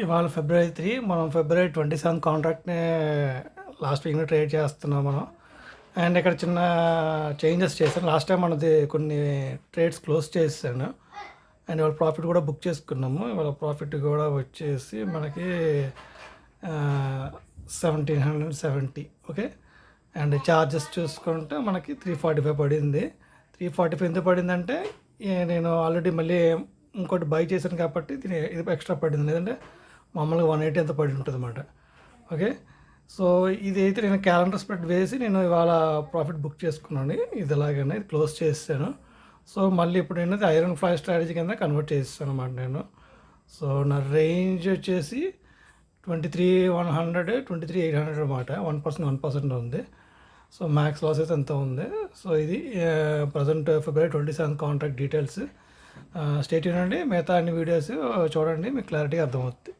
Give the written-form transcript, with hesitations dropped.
ఇవాళ ఫిబ్రవరి 3 మనం ఫిబ్రవరి 27 కాంట్రాక్ట్ని లాస్ట్ వీక్లో ట్రేడ్ చేస్తున్నాం మనం. అండ్ ఇక్కడ చిన్న చేంజెస్ చేశాను. లాస్ట్ టైం మనది కొన్ని ట్రేడ్స్ క్లోజ్ చేశాను అండ్ ఇవాళ ప్రాఫిట్ కూడా బుక్ చేసుకున్నాము. ఇవాళ ప్రాఫిట్ కూడా వచ్చేసి మనకి 1770. ఓకే. అండ్ ఛార్జెస్ చూసుకుంటే మనకి 345 పడింది. 345 ఎందుకు పడిందంటే నేను ఆల్రెడీ మళ్ళీ ఇంకోటి బై చేశాను కాబట్టి ఇది ఎక్స్ట్రా పడింది. లేదంటే మామూలుగా 180 ఎంత పడి ఉంటుంది అన్నమాట. ఓకే. సో ఇదైతే నేను క్యాలెండర్ స్ప్రెడ్ వేసి నేను ఇవాళ ప్రాఫిట్ బుక్ చేసుకున్నాను. ఇది ఎలాగైనా ఇది క్లోజ్ చేసాను. సో మళ్ళీ ఇప్పుడు ఏంటంటే ఐరన్ ఫ్లై స్ట్రాటజీ కింద కన్వర్ట్ చేస్తాను అన్నమాట నేను. సో నా రేంజ్ వచ్చేసి 23,100 23,800 అనమాట. 1% ఉంది. సో మ్యాక్స్ లాస్ అయితే ఎంత ఉంది. సో ఇది ప్రజెంట్ ఫిబ్రవరి 27 కాంట్రాక్ట్ డీటెయిల్స్. స్టే ట్యూన్ అండి. మిగతా అన్ని వీడియోస్ చూడండి, మీకు క్లారిటీగా అర్థమవుతుంది.